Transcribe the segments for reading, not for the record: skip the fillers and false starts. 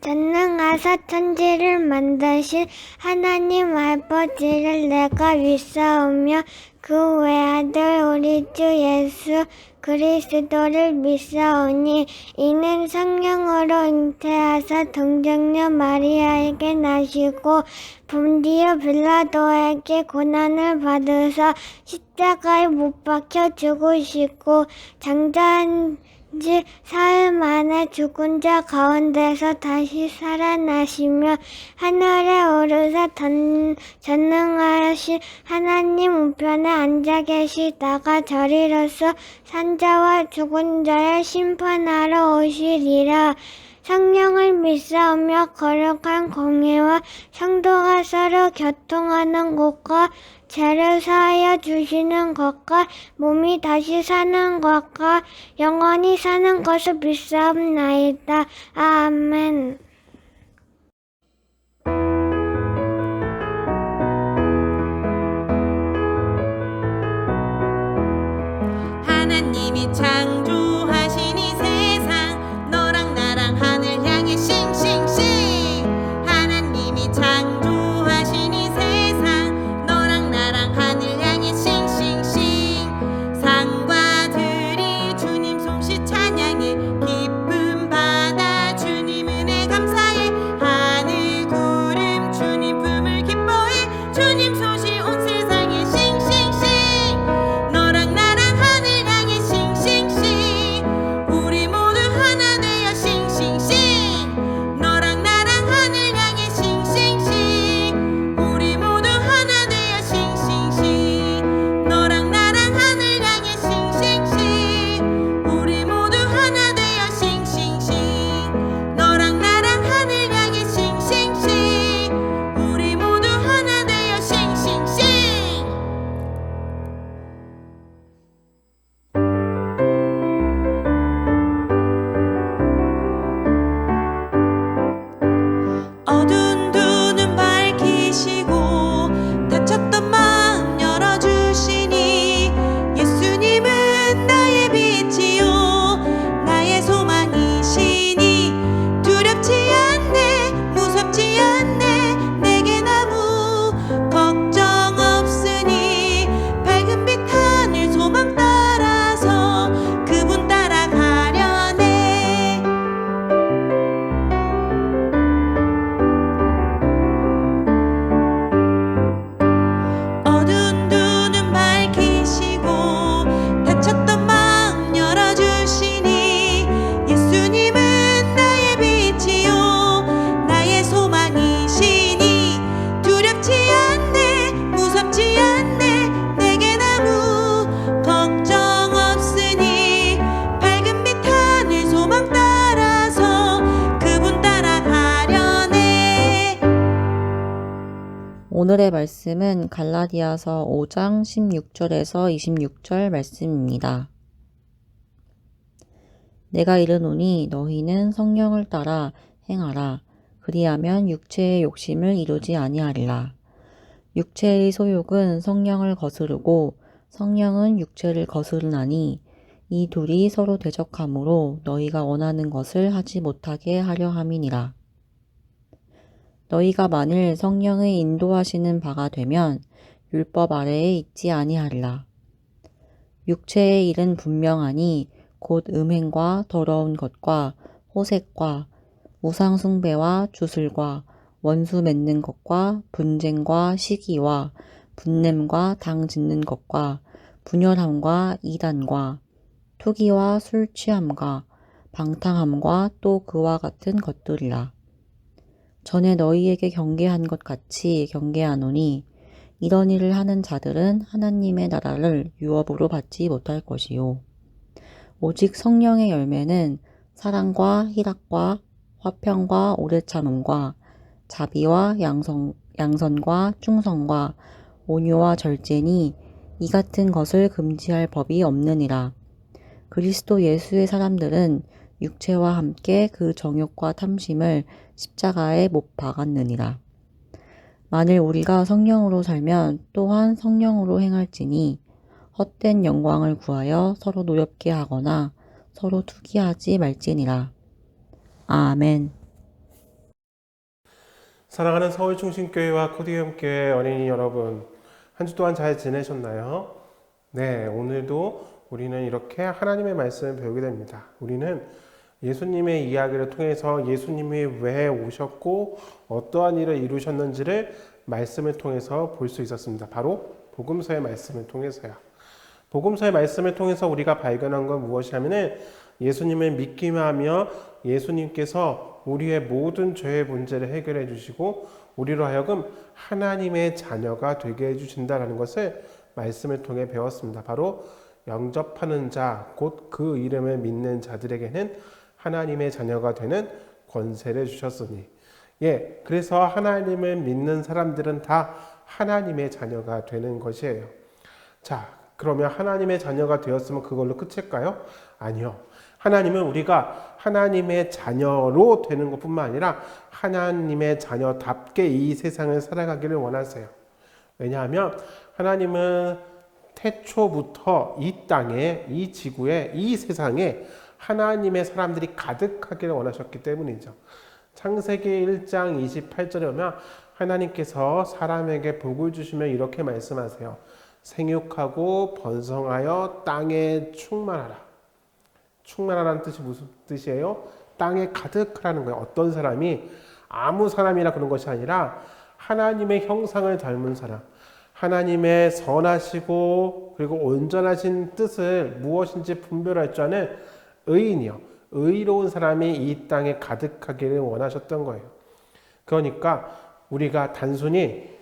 전능하사 천지를 만드신 하나님 아버지를 내가 믿사오며 그 외아들 우리 주 예수 그리스도를 믿사오니 이는 성령으로 잉태하사 동정녀 마리아에게 나시고 본디오 빌라도에게 고난을 받으사 십자가에 못 박혀 죽으시고 장자한 지 사흘 만에 죽은 자 가운데서 다시 살아나시며 하늘에 오르사 전능하신 하나님 우편에 앉아 계시다가 저리로서 산자와 죽은 자를 심판하러 오시리라. 성령을 믿사오며 거룩한 공회와 성도가 서로 교통하는 것과 죄를 사하여 주시는 것과 몸이 다시 사는 것과 영원히 사는 것을 믿사옵나이다. 아멘. 하나님이 창조하신 이 세상 너랑 나랑 하늘 향해 싱싱싱 하나님이 창조하신 이 세상 너랑 나랑 하늘 향해 싱싱싱 상과 들이 주님 솜씨 찬양해 기쁨 받아 주님 은혜 감사해 하늘 구름 주님 품을 기뻐해 주님 솜씨 온 세상에 싱싱싱 너랑 나랑 하늘 향해 싱싱싱 우리 모두 하나 되어 싱싱싱 너랑 나랑 하늘 향해 싱싱싱 우리 모두 하나 되어 싱싱싱 너랑 나랑 하늘 향해 싱싱싱 우리 모두 하나 되어 싱싱싱 너랑 나랑 하늘 향해 싱싱싱 우리 모두 하나 되어 싱싱싱 어두운 두 눈 밝히시고 닫혔던 마음 열어주시니 예수님은 나의 빛이요 나의 소망이시니 두렵지 않네 무섭지 않네 내겐 아무 걱정 없으니 밝은 빛 하늘 소망 따라서 그분 따라가려네 어두운 두 눈 밝히시고 닫혔던 마음 열어주시니 예수님은 나의 빛이요 나의 소망이시니 두렵지 않네 무섭지 않네 내겐 아무 걱정 없으니 밝은 빛 하늘 소망 따라서 그분 따라가려네. 오늘의 말씀은 갈라디아서 5장 16절에서 26절 말씀입니다. 내가 이르노니 너희는 성령을 따라 행하라. 그리하면 육체의 욕심을 이루지 아니하리라. 육체의 소욕은 성령을 거스르고 성령은 육체를 거스르나니 이 둘이 서로 대적하므로 너희가 원하는 것을 하지 못하게 하려 함이니라. 너희가 만일 성령의 인도하시는 바가 되면 율법 아래에 있지 아니하리라. 육체의 일은 분명하니 곧 음행과 더러운 것과 호색과 우상 숭배와 주술과 원수 맺는 것과 분쟁과 시기와 분냄과 당 짓는 것과 분열함과 이단과 투기와 술 취함과 방탕함과 또 그와 같은 것들이라. 전에 너희에게 경계한 것 같이 경계하노니 이런 일을 하는 자들은 하나님의 나라를 유업으로 받지 못할 것이요. 오직 성령의 열매는 사랑과 희락과 화평과 오래 참음과 자비와 양선과 충성과 온유와 절제니 이 같은 것을 금지할 법이 없느니라. 그리스도 예수의 사람들은 육체와 함께 그 정욕과 탐심을 십자가에 못 박았느니라. 만일 우리가 성령으로 살면 또한 성령으로 행할지니 헛된 영광을 구하여 서로 노엽게 하거나 서로 투기하지 말지니라. 아멘. 사랑하는 서울중심교회와 코디움교회 어린이 여러분, 한 주 동안 잘 지내셨나요? 네, 오늘도 우리는 이렇게 하나님의 말씀을 배우게 됩니다. 우리는 예수님의 이야기를 통해서 예수님이 왜 오셨고 어떠한 일을 이루셨는지를 말씀을 통해서 볼 수 있었습니다. 바로 복음서의 말씀을 통해서요. 복음서의 말씀을 통해서 우리가 발견한 건 무엇이냐면은 예수님을 믿기만 하며 예수님께서 우리의 모든 죄의 문제를 해결해 주시고 우리로 하여금 하나님의 자녀가 되게 해 주신다라는 것을 말씀을 통해 배웠습니다. 바로 영접하는 자, 곧 그 이름을 믿는 자들에게는 하나님의 자녀가 되는 권세를 주셨으니. 예, 그래서 하나님을 믿는 사람들은 다 하나님의 자녀가 되는 것이에요. 자, 그러면 하나님의 자녀가 되었으면 그걸로 끝일까요? 아니요. 하나님은 우리가 하나님의 자녀로 되는 것뿐만 아니라 하나님의 자녀답게 이 세상을 살아가기를 원하세요. 왜냐하면 하나님은 태초부터 이 땅에, 이 지구에, 이 세상에 하나님의 사람들이 가득하기를 원하셨기 때문이죠. 창세기 1장 28절에 보면 하나님께서 사람에게 복을 주시며 이렇게 말씀하세요. 생육하고 번성하여 땅에 충만하라. 충만하라는 뜻이 무슨 뜻이에요? 땅에 가득하라는 거예요. 어떤 사람이 아무 사람이나 그런 것이 아니라 하나님의 형상을 닮은 사람, 하나님의 선하시고 그리고 온전하신 뜻을 무엇인지 분별할 줄 아는 의인이요. 의로운 사람이 이 땅에 가득하기를 원하셨던 거예요. 그러니까 우리가 단순히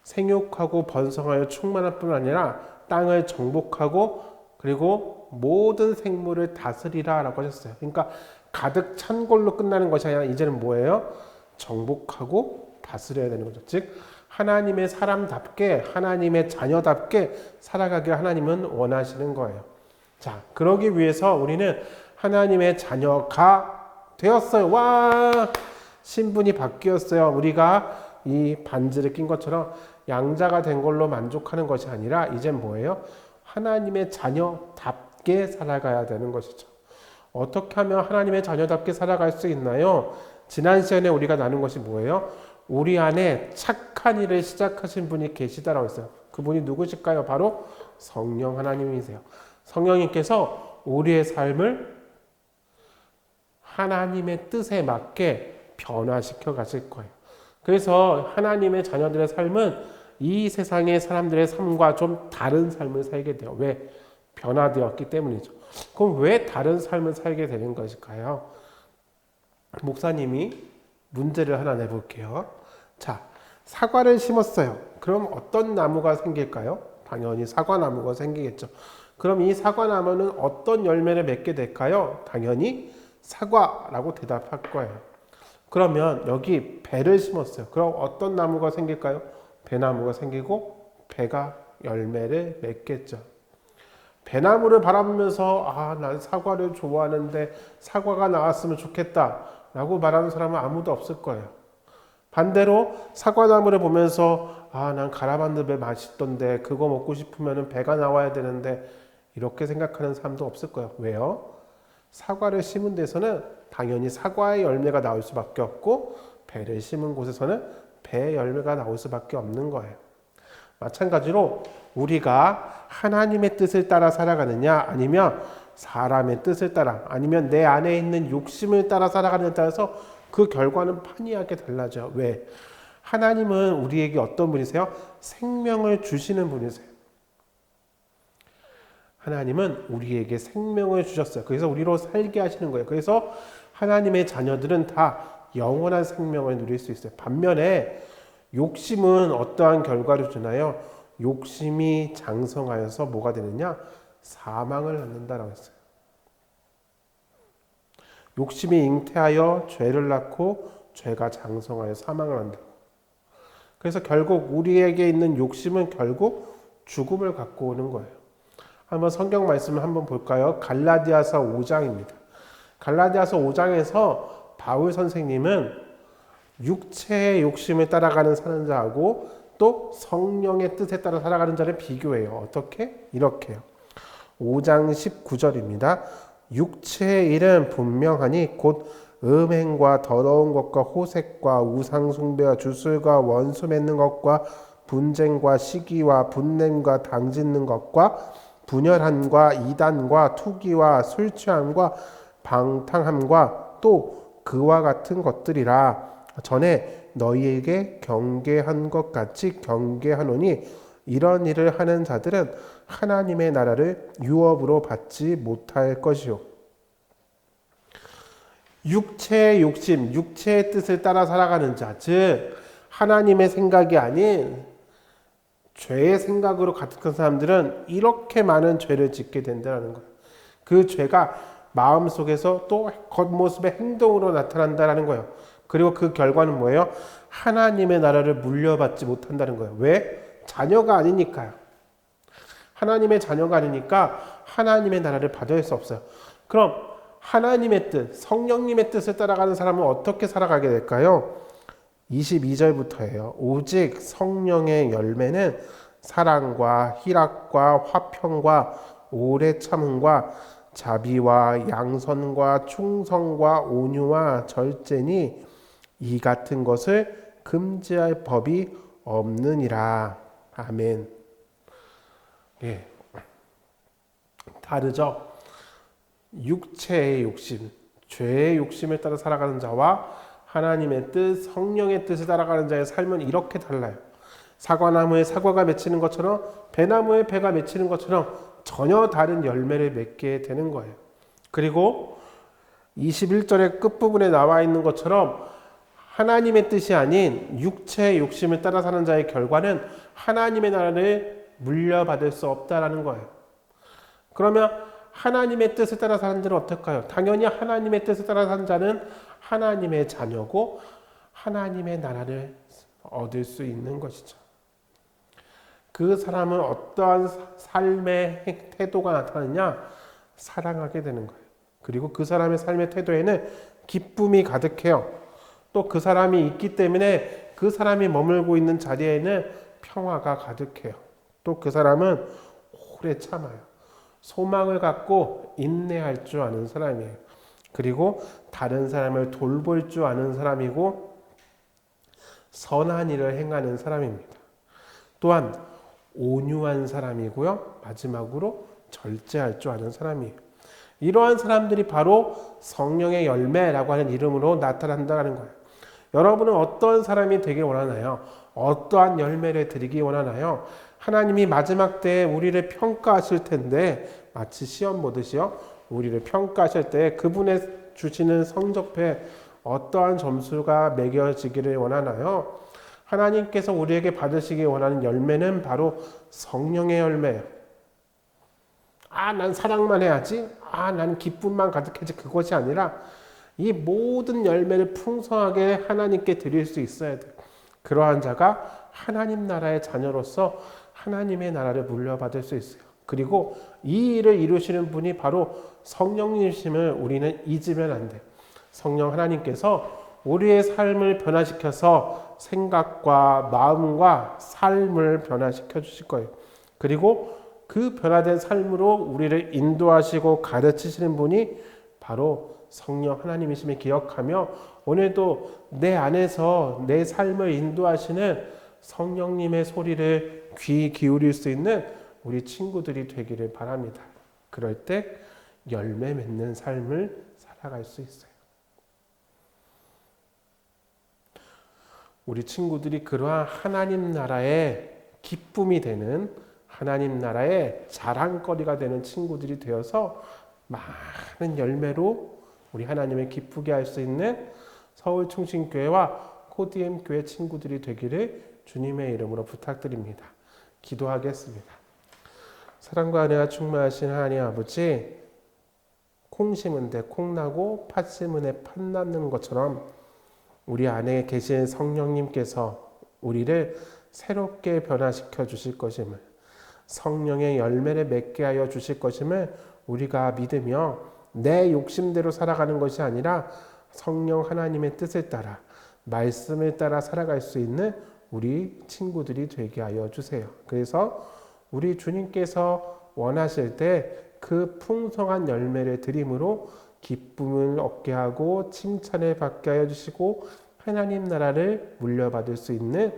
생육하고 번성하여 충만할 뿐 아니라 땅을 정복하고 그리고 모든 생물을 다스리라 라고 하셨어요. 그러니까 가득 찬 걸로 끝나는 것이 아니라 이제는 뭐예요? 정복하고 다스려야 되는 거죠. 즉 하나님의 사람답게 하나님의 자녀답게 살아가기를 하나님은 원하시는 거예요. 자, 그러기 위해서 우리는 하나님의 자녀가 되었어요. 와! 신분이 바뀌었어요. 우리가 이 반지를 낀 것처럼 양자가 된 걸로 만족하는 것이 아니라 이젠 뭐예요? 하나님의 자녀답게 살아가야 되는 것이죠. 어떻게 하면 하나님의 자녀답게 살아갈 수 있나요? 지난 시간에 우리가 나눈 것이 뭐예요? 우리 안에 착한 일을 시작하신 분이 계시다라고 했어요. 그분이 누구실까요? 바로 성령 하나님이세요. 성령님께서 우리의 삶을 하나님의 뜻에 맞게 변화시켜 가실 거예요. 그래서 하나님의 자녀들의 삶은 이 세상의 사람들의 삶과 좀 다른 삶을 살게 돼요. 왜? 변화되었기 때문이죠. 그럼 왜 다른 삶을 살게 되는 것일까요? 목사님이 문제를 하나 내볼게요. 자, 사과를 심었어요. 그럼 어떤 나무가 생길까요? 당연히 사과나무가 생기겠죠. 그럼 이 사과나무는 어떤 열매를 맺게 될까요? 당연히 사과라고 대답할 거예요. 그러면 여기 배를 심었어요. 그럼 어떤 나무가 생길까요? 배나무가 생기고 배가 열매를 맺겠죠. 배나무를 바라보면서 난 사과를 좋아하는데 사과가 나왔으면 좋겠다 라고 말하는 사람은 아무도 없을 거예요. 반대로 사과나무를 보면서 난 가라만드배 맛있던데 그거 먹고 싶으면 배가 나와야 되는데 이렇게 생각하는 사람도 없을 거예요. 왜요? 사과를 심은 데서는 당연히 사과의 열매가 나올 수밖에 없고 배를 심은 곳에서는 배의 열매가 나올 수밖에 없는 거예요. 마찬가지로 우리가 하나님의 뜻을 따라 살아가느냐 아니면 사람의 뜻을 따라 아니면 내 안에 있는 욕심을 따라 살아가느냐에 따라서 그 결과는 판이하게 달라져요. 왜? 하나님은 우리에게 어떤 분이세요? 생명을 주시는 분이세요. 하나님은 우리에게 생명을 주셨어요. 그래서 우리로 살게 하시는 거예요. 그래서 하나님의 자녀들은 다 영원한 생명을 누릴 수 있어요. 반면에 욕심은 어떠한 결과를 주나요? 욕심이 장성하여서 뭐가 되느냐? 사망을 낳는다라고 했어요. 욕심이 잉태하여 죄를 낳고 죄가 장성하여 사망을 한다. 그래서 결국 우리에게 있는 욕심은 결국 죽음을 갖고 오는 거예요. 한번 성경 말씀을 한번 볼까요? 갈라디아서 5장입니다. 갈라디아서 5장에서 바울 선생님은 육체의 욕심을 따라가는 사는 자하고 또 성령의 뜻에 따라 살아가는 자를 비교해요. 어떻게? 이렇게요. 5장 19절입니다. 육체의 일은 분명하니 곧 음행과 더러운 것과 호색과 우상숭배와 주술과 원수 맺는 것과 분쟁과 시기와 분냄과 당짓는 것과 분열함과 이단과 투기와 술 취함과 방탕함과 또 그와 같은 것들이라. 전에 너희에게 경계한 것 같이 경계하노니 이런 일을 하는 자들은 하나님의 나라를 유업으로 받지 못할 것이요. 육체의 욕심, 육체의 뜻을 따라 살아가는 자, 즉 하나님의 생각이 아닌 죄의 생각으로 가득한 사람들은 이렇게 많은 죄를 짓게 된다는 거예요. 그 죄가 마음속에서 또 겉모습의 행동으로 나타난다는 거예요. 그리고 그 결과는 뭐예요? 하나님의 나라를 물려받지 못한다는 거예요. 왜? 자녀가 아니니까요. 하나님의 자녀가 아니니까 하나님의 나라를 받을 수 없어요. 그럼 하나님의 뜻, 성령님의 뜻을 따라가는 사람은 어떻게 살아가게 될까요? 22절부터예요. 오직 성령의 열매는 사랑과 희락과 화평과 오래 참음과 자비와 양선과 충성과 온유와 절제니 이 같은 것을 금지할 법이 없느니라. 아멘. 예. 다르죠? 육체의 욕심, 죄의 욕심을 따라 살아가는 자와 하나님의 뜻, 성령의 뜻을 따라가는 자의 삶은 이렇게 달라요. 사과나무에 사과가 맺히는 것처럼 배나무에 배가 맺히는 것처럼 전혀 다른 열매를 맺게 되는 거예요. 그리고 21절의 끝부분에 나와 있는 것처럼 하나님의 뜻이 아닌 육체의 욕심을 따라 사는 자의 결과는 하나님의 나라를 물려받을 수 없다라는 거예요. 그러면 하나님의 뜻을 따라 사는 자는 어떨까요? 당연히 하나님의 뜻을 따라 사는 자는 하나님의 자녀고 하나님의 나라를 얻을 수 있는 것이죠. 그 사람은 어떠한 삶의 태도가 나타나느냐? 사랑하게 되는 거예요. 그리고 그 사람의 삶의 태도에는 기쁨이 가득해요. 또 그 사람이 있기 때문에 그 사람이 머물고 있는 자리에는 평화가 가득해요. 또 그 사람은 오래 참아요. 소망을 갖고 인내할 줄 아는 사람이에요. 그리고 다른 사람을 돌볼 줄 아는 사람이고 선한 일을 행하는 사람입니다. 또한 온유한 사람이고요. 마지막으로 절제할 줄 아는 사람이에요. 이러한 사람들이 바로 성령의 열매라고 하는 이름으로 나타난다는 거예요. 여러분은 어떤 사람이 되길 원하나요? 어떠한 열매를 드리기 원하나요? 하나님이 마지막 때에 우리를 평가하실 텐데 마치 시험 보듯이요. 우리를 평가하실 때 그분의 주시는 성적표에 어떠한 점수가 매겨지기를 원하나요? 하나님께서 우리에게 받으시기 원하는 열매는 바로 성령의 열매예요. 난 사랑만 해야지. 난 기쁨만 가득해지. 그것이 아니라 이 모든 열매를 풍성하게 하나님께 드릴 수 있어야 돼요. 그러한 자가 하나님 나라의 자녀로서 하나님의 나라를 물려받을 수 있어요. 그리고 이 일을 이루시는 분이 바로 성령님이심을 우리는 잊으면 안 돼요. 성령 하나님께서 우리의 삶을 변화시켜서 생각과 마음과 삶을 변화시켜 주실 거예요. 그리고 그 변화된 삶으로 우리를 인도하시고 가르치시는 분이 바로 성령 하나님이심을 기억하며 오늘도 내 안에서 내 삶을 인도하시는 성령님의 소리를 귀 기울일 수 있는 우리 친구들이 되기를 바랍니다. 그럴 때 열매 맺는 삶을 살아갈 수 있어요. 우리 친구들이 그러한 하나님 나라의 기쁨이 되는 하나님 나라의 자랑거리가 되는 친구들이 되어서 많은 열매로 우리 하나님을 기쁘게 할 수 있는 서울충신교회와 코디엠교회 친구들이 되기를 주님의 이름으로 부탁드립니다. 기도하겠습니다. 사랑과 은혜가 충만하신 하나님 아버지, 콩 심은 데 콩 나고 팥 심은 데 팥 나는 것처럼 우리 안에 계신 성령님께서 우리를 새롭게 변화시켜 주실 것임을, 성령의 열매를 맺게 하여 주실 것임을 우리가 믿으며 내 욕심대로 살아가는 것이 아니라 성령 하나님의 뜻을 따라 말씀을 따라 살아갈 수 있는 우리 친구들이 되게 하여 주세요. 그래서 우리 주님께서 원하실 때 그 풍성한 열매를 드림으로 기쁨을 얻게 하고 칭찬을 받게 하여 주시고 하나님 나라를 물려받을 수 있는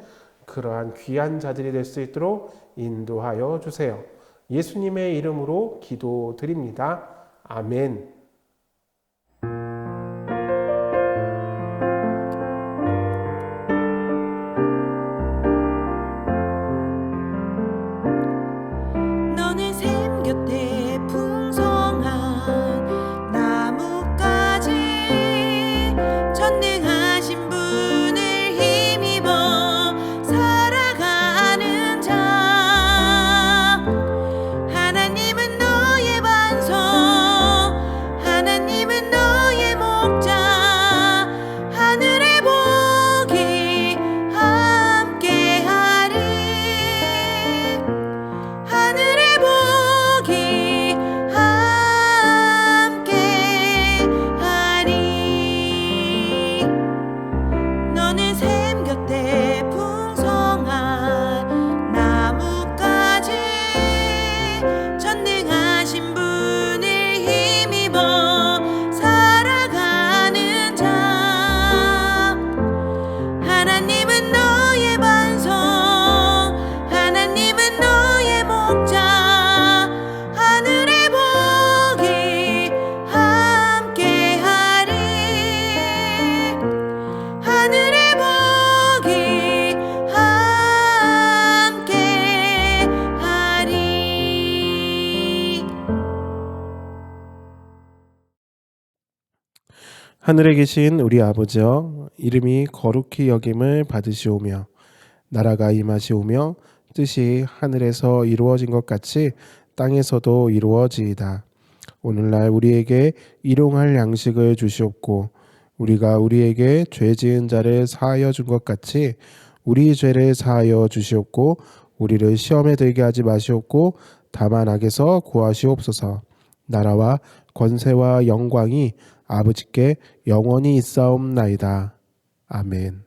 그러한 귀한 자들이 될 수 있도록 인도하여 주세요. 예수님의 이름으로 기도드립니다. 아멘. 너는 샘 곁에 풍성한 나뭇가지 전능하신 분을 힘입어 살아가는 자 하나님은 너의 반석 하나님은 너의 목자 하늘의 복이 함께하리 하늘의 복이 함께하리 너는 샘 곁에 풍성한 나뭇가지 전능하신 분을 힘입어 살아가는 자 하나님은 너의 반석 하나님은 너의 목자 하늘의 복이 함께하리 하늘의 복이 함께하리 하늘에 계신 우리 아버지여, 이름이 거룩히 여김을 받으시오며 나라가 임하시오며 뜻이 하늘에서 이루어진 것 같이 땅에서도 이루어지이다. 오늘날 우리에게 일용할 양식을 주시옵고 우리가 우리에게 죄 지은 자를 사하여 준 것 같이 우리 죄를 사하여 주시옵고 우리를 시험에 들게 하지 마시옵고 다만 악에서 구하시옵소서. 나라와 권세와 영광이 아버지께 영원히 있사옵나이다. 아멘.